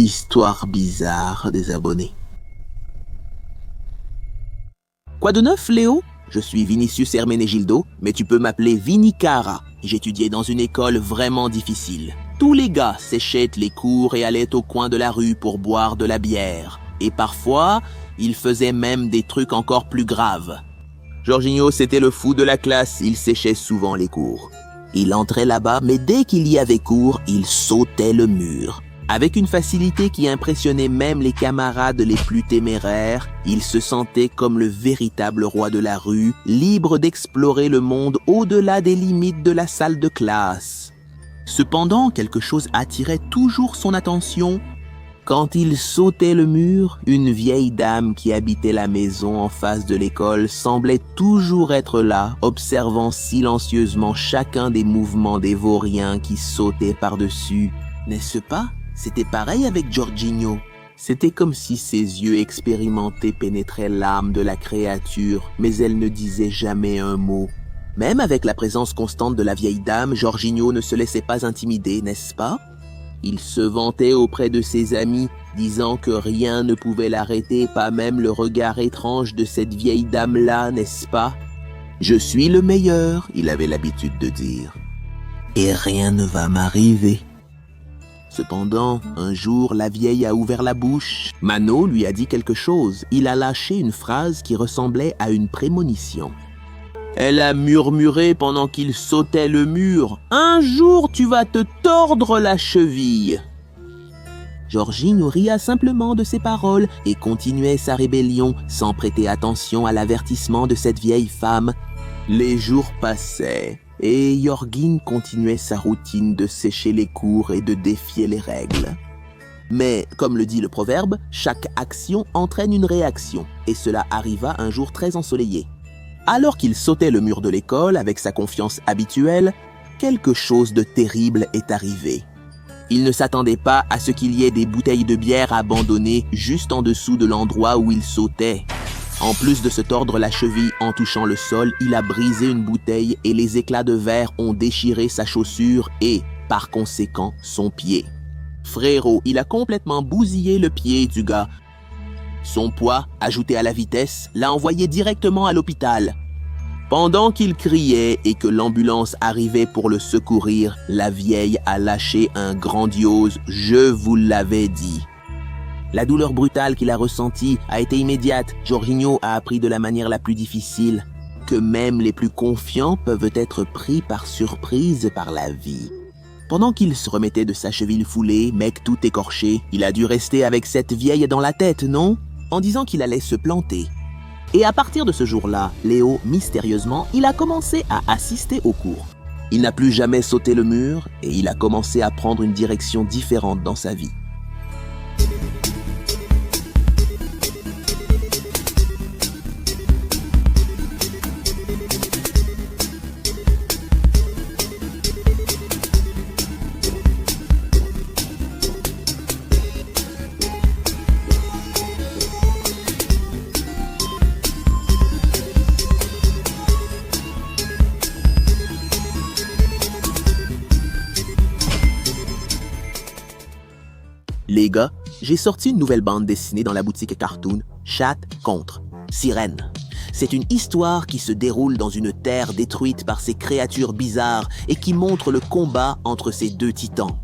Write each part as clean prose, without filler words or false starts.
Histoire bizarre des abonnés. Quoi de neuf, Léo? Je suis Vinicius Hermenegildo, mais tu peux m'appeler Vinicara. J'étudiais dans une école vraiment difficile. Tous les gars séchaient les cours et allaient au coin de la rue pour boire de la bière. Et parfois, ils faisaient même des trucs encore plus graves. Jorginho, c'était le fou de la classe, il séchait souvent les cours. Il entrait là-bas, mais dès qu'il y avait cours, il sautait le mur. Avec une facilité qui impressionnait même les camarades les plus téméraires, il se sentait comme le véritable roi de la rue, libre d'explorer le monde au-delà des limites de la salle de classe. Cependant, quelque chose attirait toujours son attention. Quand il sautait le mur, une vieille dame qui habitait la maison en face de l'école semblait toujours être là, observant silencieusement chacun des mouvements des vauriens qui sautaient par-dessus. N'est-ce pas? C'était pareil avec Jorginho. C'était comme si ses yeux expérimentés pénétraient l'âme de la créature, mais elle ne disait jamais un mot. Même avec la présence constante de la vieille dame, Jorginho ne se laissait pas intimider, n'est-ce pas? Il se vantait auprès de ses amis, disant que rien ne pouvait l'arrêter, pas même le regard étrange de cette vieille dame-là, n'est-ce pas? « Je suis le meilleur », il avait l'habitude de dire. « Et rien ne va m'arriver. » Cependant, un jour, la vieille a ouvert la bouche. Mano lui a dit quelque chose. Il a lâché une phrase qui ressemblait à une prémonition. Elle a murmuré pendant qu'il sautait le mur. « Un jour, tu vas te tordre la cheville !» Jorginho ria simplement de ces paroles et continuait sa rébellion sans prêter attention à l'avertissement de cette vieille femme. Les jours passaient. Et Jorgin continuait sa routine de sécher les cours et de défier les règles. Mais, comme le dit le proverbe, chaque action entraîne une réaction, et cela arriva un jour très ensoleillé. Alors qu'il sautait le mur de l'école avec sa confiance habituelle, quelque chose de terrible est arrivé. Il ne s'attendait pas à ce qu'il y ait des bouteilles de bière abandonnées juste en dessous de l'endroit où il sautait. En plus de se tordre la cheville en touchant le sol, il a brisé une bouteille et les éclats de verre ont déchiré sa chaussure et, par conséquent, son pied. Frérot, il a complètement bousillé le pied du gars. Son poids, ajouté à la vitesse, l'a envoyé directement à l'hôpital. Pendant qu'il criait et que l'ambulance arrivait pour le secourir, la vieille a lâché un grandiose « Je vous l'avais dit ». La douleur brutale qu'il a ressentie a été immédiate. Jorginho a appris de la manière la plus difficile que même les plus confiants peuvent être pris par surprise par la vie. Pendant qu'il se remettait de sa cheville foulée, mec tout écorché, il a dû rester avec cette vieille dans la tête, non? En disant qu'il allait se planter. Et à partir de ce jour-là, Léo, mystérieusement, il a commencé à assister aux cours. Il n'a plus jamais sauté le mur et il a commencé à prendre une direction différente dans sa vie. Les gars, j'ai sorti une nouvelle bande dessinée dans la boutique Cartoon, Chat contre Sirène. C'est une histoire qui se déroule dans une terre détruite par ces créatures bizarres et qui montre le combat entre ces deux titans.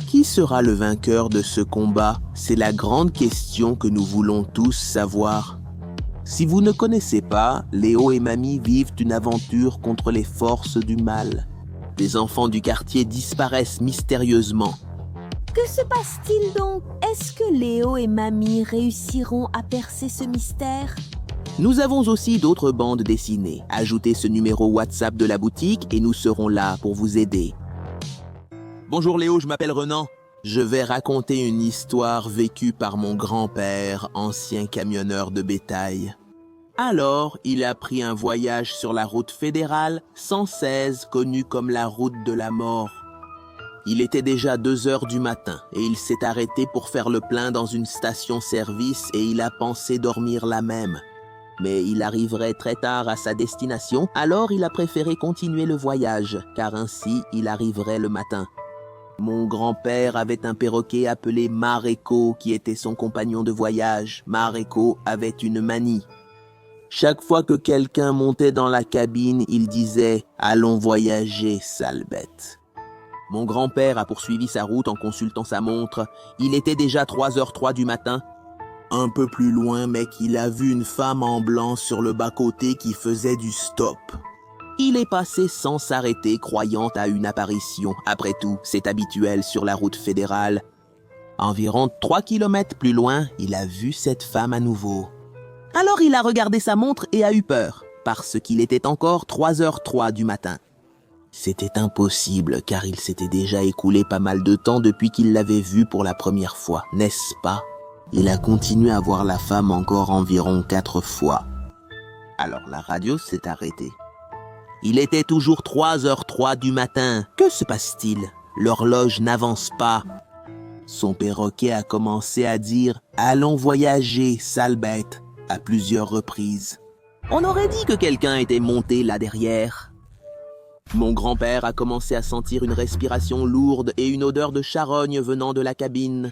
Qui sera le vainqueur de ce combat? C'est la grande question que nous voulons tous savoir. Si vous ne connaissez pas, Léo et Mamie vivent une aventure contre les forces du mal. Des enfants du quartier disparaissent mystérieusement. Que se passe-t-il donc? Est-ce que Léo et Mamie réussiront à percer ce mystère? Nous avons aussi d'autres bandes dessinées. Ajoutez ce numéro WhatsApp de la boutique et nous serons là pour vous aider. Bonjour Léo, je m'appelle Renan. Je vais raconter une histoire vécue par mon grand-père, ancien camionneur de bétail. Alors, il a pris un voyage sur la route fédérale 116, connue comme la route de la mort. Il était déjà 2 heures du matin et il s'est arrêté pour faire le plein dans une station-service et il a pensé dormir là même. Mais il arriverait très tard à sa destination, alors il a préféré continuer le voyage, car ainsi il arriverait le matin. Mon grand-père avait un perroquet appelé Mareko qui était son compagnon de voyage. Mareko avait une manie. Chaque fois que quelqu'un montait dans la cabine, il disait « Allons voyager, sale bête ». Mon grand-père a poursuivi sa route en consultant sa montre. Il était déjà 3h03 du matin. Un peu plus loin, mec, il a vu une femme en blanc sur le bas-côté qui faisait du stop. Il est passé sans s'arrêter, croyant à une apparition. Après tout, c'est habituel sur la route fédérale. Environ 3 kilomètres plus loin, il a vu cette femme à nouveau. Alors il a regardé sa montre et a eu peur, parce qu'il était encore 3h03 du matin. C'était impossible, car il s'était déjà écoulé pas mal de temps depuis qu'il l'avait vue pour la première fois, n'est-ce pas? Il a continué à voir la femme encore environ 4 fois. Alors la radio s'est arrêtée. Il était toujours 3h03 du matin. Que se passe-t-il? L'horloge n'avance pas. Son perroquet a commencé à dire « Allons voyager, sale bête » à plusieurs reprises. On aurait dit que quelqu'un était monté là derrière. Mon grand-père a commencé à sentir une respiration lourde et une odeur de charogne venant de la cabine.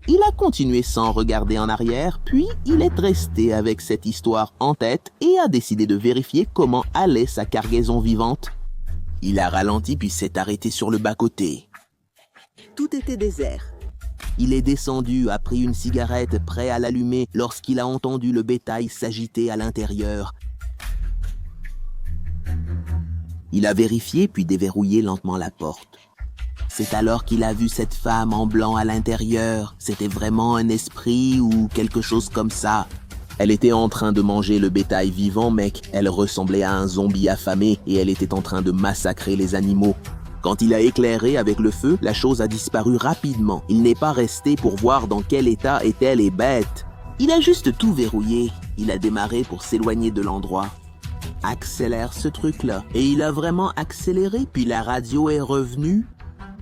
Il a continué sans regarder en arrière, puis il est resté avec cette histoire en tête et a décidé de vérifier comment allait sa cargaison vivante. Il a ralenti puis s'est arrêté sur le bas-côté. Tout était désert. Il est descendu, a pris une cigarette, prêt à l'allumer lorsqu'il a entendu le bétail s'agiter à l'intérieur. Il a vérifié puis déverrouillé lentement la porte. C'est alors qu'il a vu cette femme en blanc à l'intérieur. C'était vraiment un esprit ou quelque chose comme ça. Elle était en train de manger le bétail vivant, mec. Elle ressemblait à un zombie affamé et elle était en train de massacrer les animaux. Quand il a éclairé avec le feu, la chose a disparu rapidement. Il n'est pas resté pour voir dans quel état étaient les bêtes. Il a juste tout verrouillé. Il a démarré pour s'éloigner de l'endroit. Accélère ce truc-là. Et il a vraiment accéléré, puis la radio est revenue.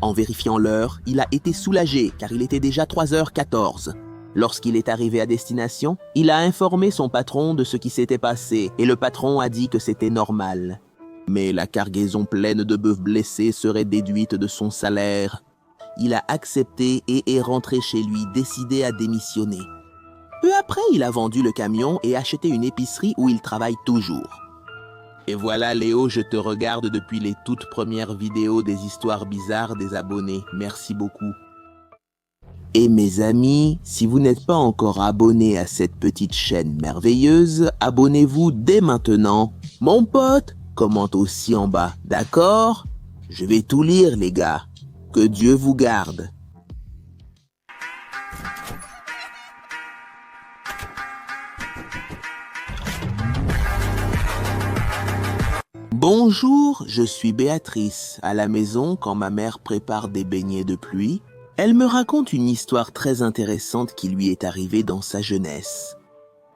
En vérifiant l'heure, il a été soulagé car il était déjà 3h14. Lorsqu'il est arrivé à destination, il a informé son patron de ce qui s'était passé et le patron a dit que c'était normal. Mais la cargaison pleine de bœufs blessés serait déduite de son salaire. Il a accepté et est rentré chez lui, décidé à démissionner. Peu après, il a vendu le camion et acheté une épicerie où il travaille toujours. Et voilà Léo, je te regarde depuis les toutes premières vidéos des histoires bizarres des abonnés. Merci beaucoup. Et mes amis, si vous n'êtes pas encore abonné à cette petite chaîne merveilleuse, abonnez-vous dès maintenant. Mon pote, commente aussi en bas, d'accord? Je vais tout lire les gars. Que Dieu vous garde. Bonjour, je suis Béatrice. À la maison, quand ma mère prépare des beignets de pluie, elle me raconte une histoire très intéressante qui lui est arrivée dans sa jeunesse.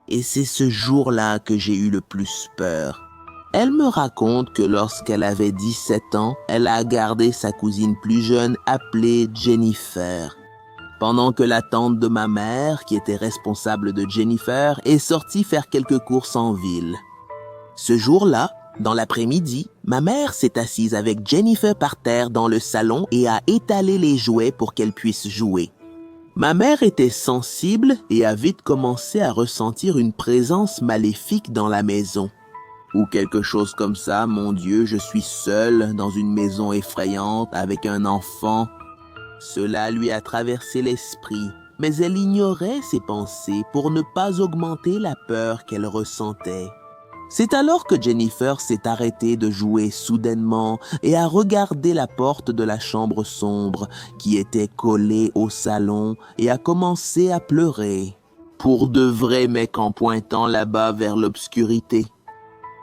Et c'est ce jour-là que j'ai eu le plus peur. Elle me raconte que lorsqu'elle avait 17 ans, elle a gardé sa cousine plus jeune appelée Jennifer. Pendant que la tante de ma mère, qui était responsable de Jennifer, est sortie faire quelques courses en ville. Ce jour-là, dans l'après-midi, ma mère s'est assise avec Jennifer par terre dans le salon et a étalé les jouets pour qu'elle puisse jouer. Ma mère était sensible et a vite commencé à ressentir une présence maléfique dans la maison. Ou quelque chose comme ça, mon Dieu, je suis seule dans une maison effrayante avec un enfant. Cela lui a traversé l'esprit, mais elle ignorait ses pensées pour ne pas augmenter la peur qu'elle ressentait. C'est alors que Jennifer s'est arrêtée de jouer soudainement et a regardé la porte de la chambre sombre qui était collée au salon et a commencé à pleurer. Pour de vrai, mec, en pointant là-bas vers l'obscurité.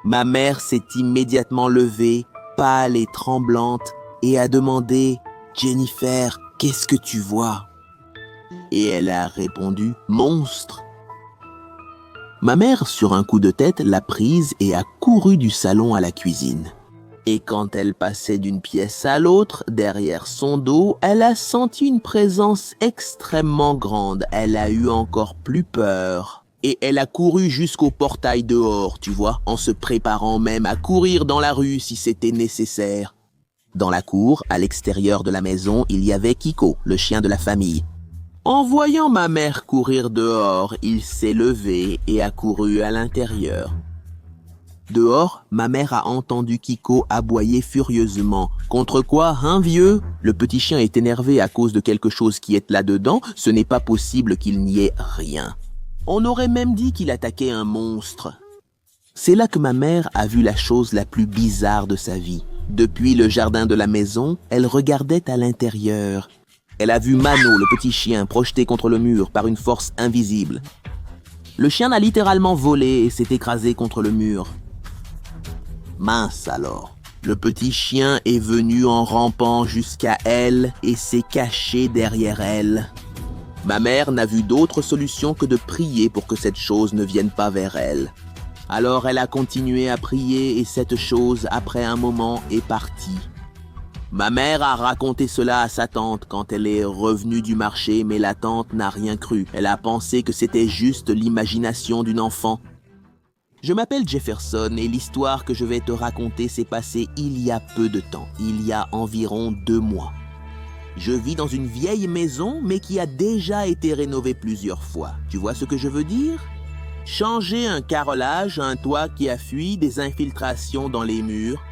Ma mère s'est immédiatement levée, pâle et tremblante, et a demandé « Jennifer, qu'est-ce que tu vois ?» Et elle a répondu « Monstre !» Ma mère, sur un coup de tête, l'a prise et a couru du salon à la cuisine. Et quand elle passait d'une pièce à l'autre, derrière son dos, elle a senti une présence extrêmement grande. Elle a eu encore plus peur. Et elle a couru jusqu'au portail dehors, tu vois, en se préparant même à courir dans la rue si c'était nécessaire. Dans la cour, à l'extérieur de la maison, il y avait Kiko, le chien de la famille. En voyant ma mère courir dehors, il s'est levé et a couru à l'intérieur. Dehors, ma mère a entendu Kiko aboyer furieusement. Contre quoi, hein, vieux? Le petit chien est énervé à cause de quelque chose qui est là-dedans. Ce n'est pas possible qu'il n'y ait rien. On aurait même dit qu'il attaquait un monstre. C'est là que ma mère a vu la chose la plus bizarre de sa vie. Depuis le jardin de la maison, elle regardait à l'intérieur. Elle a vu Mano, le petit chien, projeté contre le mur par une force invisible. Le chien a littéralement volé et s'est écrasé contre le mur. Mince alors, le petit chien est venu en rampant jusqu'à elle et s'est caché derrière elle. Ma mère n'a vu d'autre solution que de prier pour que cette chose ne vienne pas vers elle. Alors elle a continué à prier et cette chose, après un moment, est partie. Ma mère a raconté cela à sa tante quand elle est revenue du marché, mais la tante n'a rien cru. Elle a pensé que c'était juste l'imagination d'une enfant. Je m'appelle Jefferson et l'histoire que je vais te raconter s'est passée il y a peu de temps, il y a environ 2 mois. Je vis dans une vieille maison, mais qui a déjà été rénovée plusieurs fois. Tu vois ce que je veux dire? Changer un carrelage, un toit qui a fui, des infiltrations dans les murs.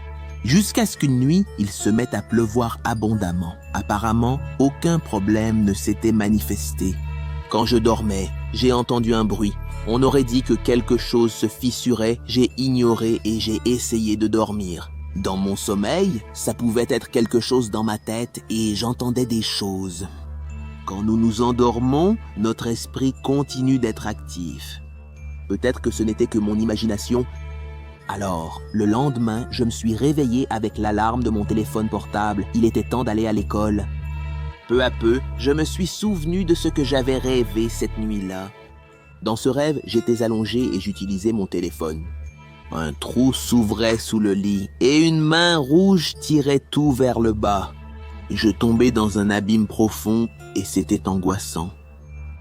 Jusqu'à ce qu'une nuit, il se mette à pleuvoir abondamment. Apparemment, aucun problème ne s'était manifesté. Quand je dormais, j'ai entendu un bruit. On aurait dit que quelque chose se fissurait, j'ai ignoré et j'ai essayé de dormir. Dans mon sommeil, ça pouvait être quelque chose dans ma tête et j'entendais des choses. Quand nous nous endormons, notre esprit continue d'être actif. Peut-être que ce n'était que mon imagination. Alors, le lendemain, je me suis réveillé avec l'alarme de mon téléphone portable. Il était temps d'aller à l'école. Peu à peu, je me suis souvenu de ce que j'avais rêvé cette nuit-là. Dans ce rêve, j'étais allongé et j'utilisais mon téléphone. Un trou s'ouvrait sous le lit et une main rouge tirait tout vers le bas. Je tombais dans un abîme profond et c'était angoissant.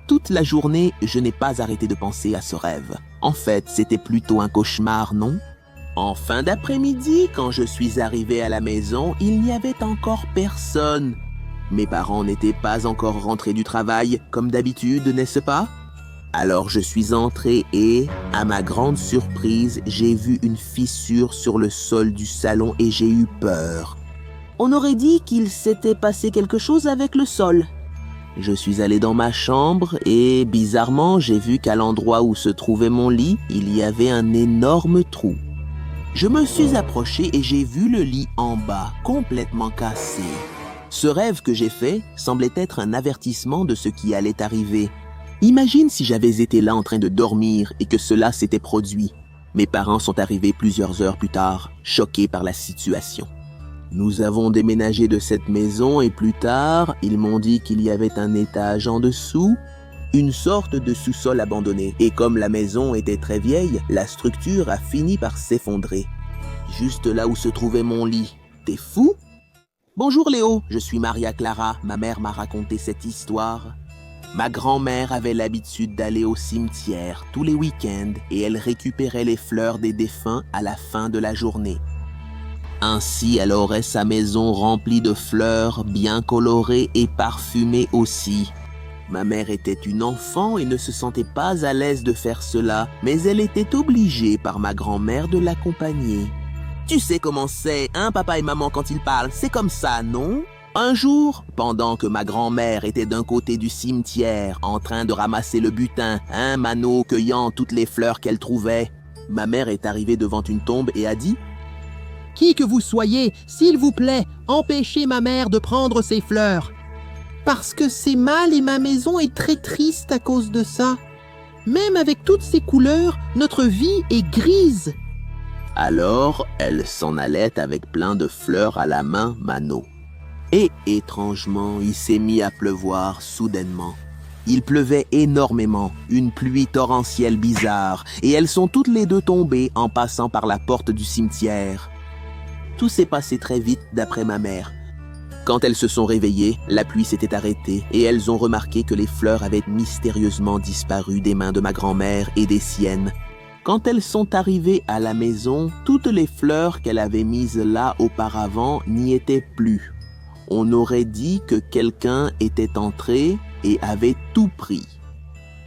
Toute la journée, je n'ai pas arrêté de penser à ce rêve. En fait, c'était plutôt un cauchemar, non? En fin d'après-midi, quand je suis arrivé à la maison, il n'y avait encore personne. Mes parents n'étaient pas encore rentrés du travail, comme d'habitude, n'est-ce pas? Alors je suis entré et, à ma grande surprise, j'ai vu une fissure sur le sol du salon et j'ai eu peur. On aurait dit qu'il s'était passé quelque chose avec le sol. Je suis allé dans ma chambre et, bizarrement, j'ai vu qu'à l'endroit où se trouvait mon lit, il y avait un énorme trou. Je me suis approché et j'ai vu le lit en bas, complètement cassé. Ce rêve que j'ai fait semblait être un avertissement de ce qui allait arriver. Imagine si j'avais été là en train de dormir et que cela s'était produit. Mes parents sont arrivés plusieurs heures plus tard, choqués par la situation. Nous avons déménagé de cette maison et plus tard, ils m'ont dit qu'il y avait un étage en dessous, une sorte de sous-sol abandonné. Et comme la maison était très vieille, la structure a fini par s'effondrer. Juste là où se trouvait mon lit. T'es fou? Bonjour Léo, je suis Maria Clara. Ma mère m'a raconté cette histoire. Ma grand-mère avait l'habitude d'aller au cimetière tous les week-ends et elle récupérait les fleurs des défunts à la fin de la journée. Ainsi, elle aurait sa maison remplie de fleurs, bien colorées et parfumées aussi. Ma mère était une enfant et ne se sentait pas à l'aise de faire cela, mais elle était obligée par ma grand-mère de l'accompagner. Tu sais comment c'est, hein, papa et maman, quand ils parlent, c'est comme ça, non? Un jour, pendant que ma grand-mère était d'un côté du cimetière, en train de ramasser le butin, Mano cueillant toutes les fleurs qu'elle trouvait, ma mère est arrivée devant une tombe et a dit « Qui que vous soyez, s'il vous plaît, empêchez ma mère de prendre ces fleurs. Parce que c'est mal et ma maison est très triste à cause de ça. Même avec toutes ces couleurs, notre vie est grise. » Alors, elle s'en allait avec plein de fleurs à la main, Mano. Et étrangement, il s'est mis à pleuvoir soudainement. Il pleuvait énormément, une pluie torrentielle bizarre, et elles sont toutes les deux tombées en passant par la porte du cimetière. Tout s'est passé très vite d'après ma mère. Quand elles se sont réveillées, la pluie s'était arrêtée et elles ont remarqué que les fleurs avaient mystérieusement disparu des mains de ma grand-mère et des siennes. Quand elles sont arrivées à la maison, toutes les fleurs qu'elle avait mises là auparavant n'y étaient plus. On aurait dit que quelqu'un était entré et avait tout pris.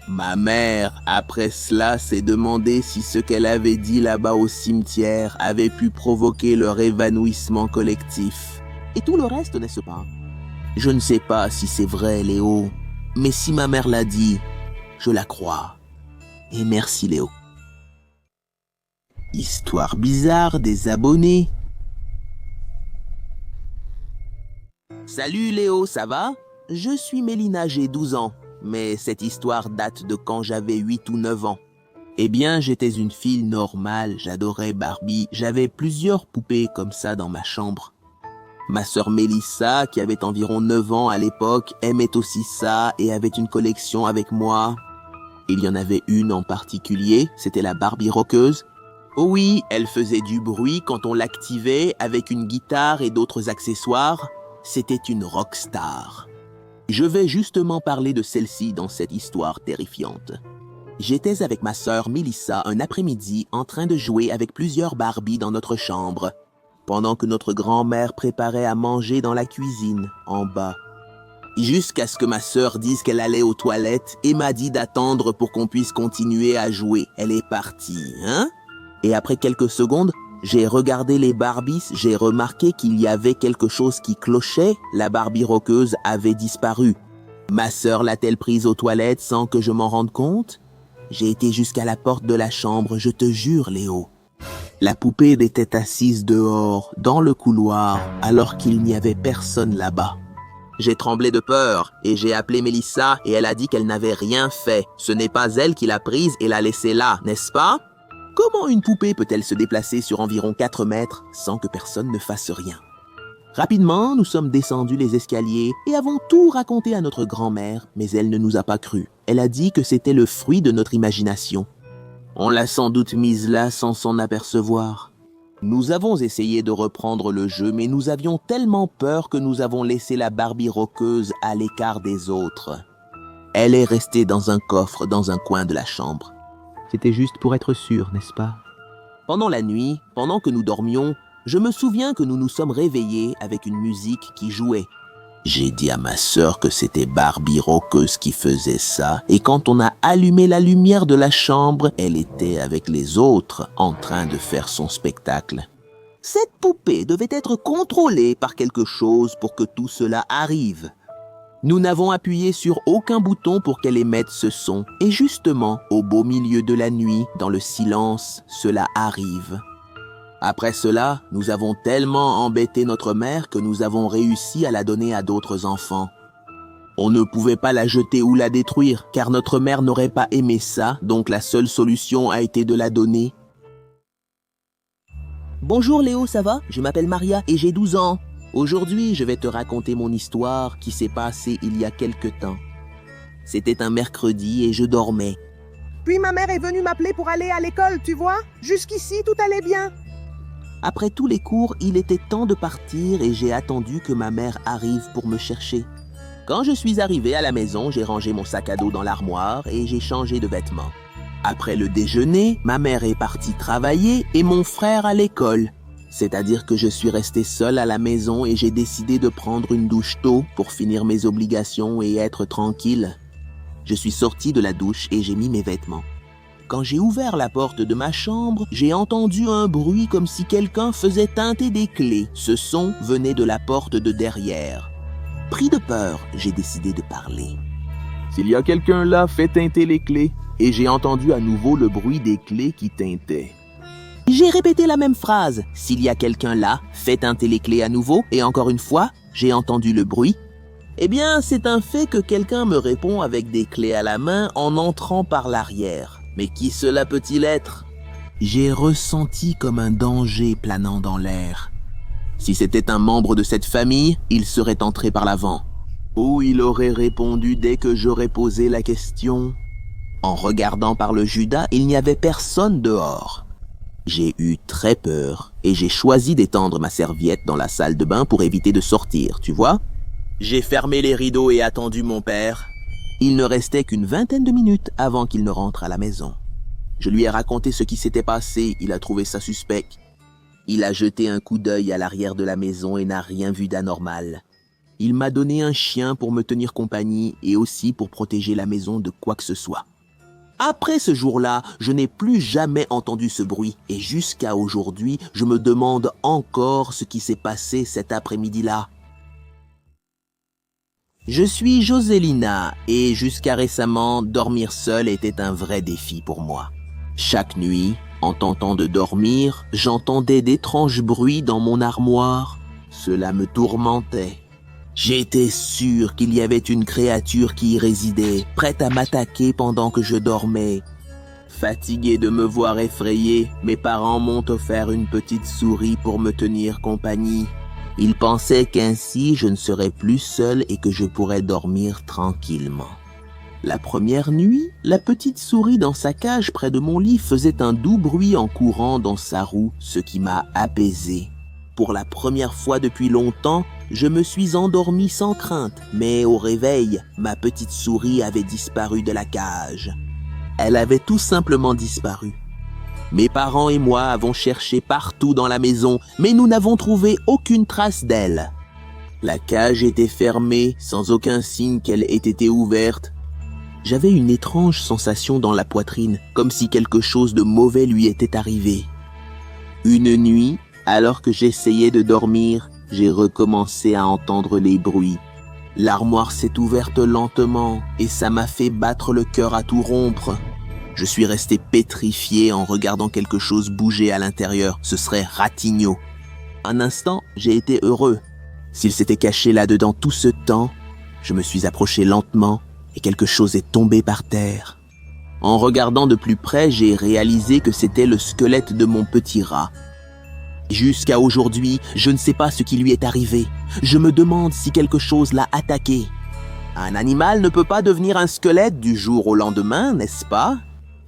Ma mère, après cela, s'est demandé si ce qu'elle avait dit là-bas au cimetière avait pu provoquer leur évanouissement collectif. Et tout le reste, n'est-ce pas? Je ne sais pas si c'est vrai, Léo, mais si ma mère l'a dit, je la crois. Et merci, Léo. Histoire bizarre des abonnés. Salut Léo, ça va? Je suis Mélina, j'ai 12 ans, mais cette histoire date de quand j'avais 8 ou 9 ans. Eh bien, j'étais une fille normale, j'adorais Barbie, j'avais plusieurs poupées comme ça dans ma chambre. Ma sœur Mélissa, qui avait environ 9 ans à l'époque, aimait aussi ça et avait une collection avec moi. Il y en avait une en particulier, c'était la Barbie rockeuse. Oh oui, elle faisait du bruit quand on l'activait avec une guitare et d'autres accessoires. C'était une rockstar. Je vais justement parler de celle-ci dans cette histoire terrifiante. J'étais avec ma sœur Mélissa un après-midi en train de jouer avec plusieurs Barbies dans notre chambre, pendant que notre grand-mère préparait à manger dans la cuisine, en bas. Jusqu'à ce que ma sœur dise qu'elle allait aux toilettes et m'a dit d'attendre pour qu'on puisse continuer à jouer. Elle est partie, hein? Et après quelques secondes, j'ai regardé les Barbies, j'ai remarqué qu'il y avait quelque chose qui clochait, la Barbie rockeuse avait disparu. Ma sœur l'a-t-elle prise aux toilettes sans que je m'en rende compte? J'ai été jusqu'à la porte de la chambre, je te jure, Léo. La poupée était assise dehors, dans le couloir, alors qu'il n'y avait personne là-bas. J'ai tremblé de peur et j'ai appelé Mélissa et elle a dit qu'elle n'avait rien fait. Ce n'est pas elle qui l'a prise et l'a laissée là, n'est-ce pas? Comment une poupée peut-elle se déplacer sur environ 4 mètres sans que personne ne fasse rien? Rapidement, nous sommes descendus les escaliers et avons tout raconté à notre grand-mère, mais elle ne nous a pas cru. Elle a dit que c'était le fruit de notre imagination. On l'a sans doute mise là sans s'en apercevoir. Nous avons essayé de reprendre le jeu, mais nous avions tellement peur que nous avons laissé la Barbie rockeuse à l'écart des autres. Elle est restée dans un coffre dans un coin de la chambre. C'était juste pour être sûr, n'est-ce pas? Pendant la nuit, pendant que nous dormions, je me souviens que nous nous sommes réveillés avec une musique qui jouait. J'ai dit à ma sœur que c'était Barbie rockeuse qui faisait ça, et quand on a allumé la lumière de la chambre, elle était avec les autres en train de faire son spectacle. Cette poupée devait être contrôlée par quelque chose pour que tout cela arrive. Nous n'avons appuyé sur aucun bouton pour qu'elle émette ce son, et justement, au beau milieu de la nuit, dans le silence, cela arrive. Après cela, nous avons tellement embêté notre mère que nous avons réussi à la donner à d'autres enfants. On ne pouvait pas la jeter ou la détruire, car notre mère n'aurait pas aimé ça, donc la seule solution a été de la donner. Bonjour Léo, ça va? Je m'appelle Maria et j'ai 12 ans. Aujourd'hui, je vais te raconter mon histoire qui s'est passée il y a quelque temps. C'était un mercredi et je dormais. Puis ma mère est venue m'appeler pour aller à l'école, tu vois? Jusqu'ici, tout allait bien. Après tous les cours, il était temps de partir et j'ai attendu que ma mère arrive pour me chercher. Quand je suis arrivé à la maison, j'ai rangé mon sac à dos dans l'armoire et j'ai changé de vêtements. Après le déjeuner, ma mère est partie travailler et mon frère à l'école. C'est-à-dire que je suis resté seul à la maison et j'ai décidé de prendre une douche tôt pour finir mes obligations et être tranquille. Je suis sorti de la douche et j'ai mis mes vêtements. Quand j'ai ouvert la porte de ma chambre, j'ai entendu un bruit comme si quelqu'un faisait tinter des clés. Ce son venait de la porte de derrière. Pris de peur, j'ai décidé de parler. S'il y a quelqu'un là, fais tinter les clés. Et j'ai entendu à nouveau le bruit des clés qui tintaient. J'ai répété la même phrase. S'il y a quelqu'un là, fais tinter les clés à nouveau. Et encore une fois, j'ai entendu le bruit. Eh bien, c'est un fait que quelqu'un me répond avec des clés à la main en entrant par l'arrière. Mais qui cela peut-il être? J'ai ressenti comme un danger planant dans l'air. Si c'était un membre de cette famille, il serait entré par l'avant. Ou il aurait répondu dès que j'aurais posé la question. En regardant par le Judas, il n'y avait personne dehors. J'ai eu très peur et j'ai choisi d'étendre ma serviette dans la salle de bain pour éviter de sortir, tu vois? J'ai fermé les rideaux et attendu mon père. Il ne restait qu'une vingtaine de minutes avant qu'il ne rentre à la maison. Je lui ai raconté ce qui s'était passé, il a trouvé ça suspect. Il a jeté un coup d'œil à l'arrière de la maison et n'a rien vu d'anormal. Il m'a donné un chien pour me tenir compagnie et aussi pour protéger la maison de quoi que ce soit. Après ce jour-là, je n'ai plus jamais entendu ce bruit et jusqu'à aujourd'hui, je me demande encore ce qui s'est passé cet après-midi-là. Je suis Joselina et jusqu'à récemment, dormir seule était un vrai défi pour moi. Chaque nuit, en tentant de dormir, j'entendais d'étranges bruits dans mon armoire. Cela me tourmentait. J'étais sûr qu'il y avait une créature qui y résidait, prête à m'attaquer pendant que je dormais. Fatigué de me voir effrayé, mes parents m'ont offert une petite souris pour me tenir compagnie. Ils pensaient qu'ainsi je ne serais plus seul et que je pourrais dormir tranquillement. La première nuit, la petite souris dans sa cage près de mon lit faisait un doux bruit en courant dans sa roue, ce qui m'a apaisé. Pour la première fois depuis longtemps, je me suis endormi sans crainte, mais au réveil, ma petite souris avait disparu de la cage. Elle avait tout simplement disparu. Mes parents et moi avons cherché partout dans la maison, mais nous n'avons trouvé aucune trace d'elle. La cage était fermée, sans aucun signe qu'elle ait été ouverte. J'avais une étrange sensation dans la poitrine, comme si quelque chose de mauvais lui était arrivé. Une nuit, alors que j'essayais de dormir, j'ai recommencé à entendre les bruits. L'armoire s'est ouverte lentement et ça m'a fait battre le cœur à tout rompre. Je suis resté pétrifié en regardant quelque chose bouger à l'intérieur. Ce serait Ratignolle. Un instant, j'ai été heureux. S'il s'était caché là-dedans tout ce temps, je me suis approché lentement et quelque chose est tombé par terre. En regardant de plus près, j'ai réalisé que c'était le squelette de mon petit rat. Jusqu'à aujourd'hui, je ne sais pas ce qui lui est arrivé. Je me demande si quelque chose l'a attaqué. Un animal ne peut pas devenir un squelette du jour au lendemain, n'est-ce pas?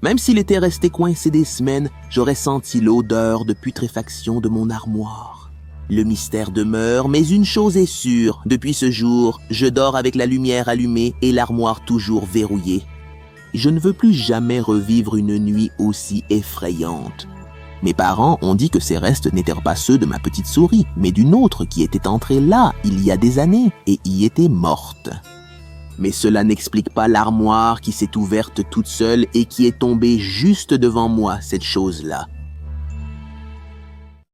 Même s'il était resté coincé des semaines, j'aurais senti l'odeur de putréfaction de mon armoire. Le mystère demeure, mais une chose est sûre, depuis ce jour, je dors avec la lumière allumée et l'armoire toujours verrouillée. Je ne veux plus jamais revivre une nuit aussi effrayante. Mes parents ont dit que ces restes n'étaient pas ceux de ma petite souris, mais d'une autre qui était entrée là il y a des années et y était morte. Mais cela n'explique pas l'armoire qui s'est ouverte toute seule et qui est tombée juste devant moi, cette chose-là.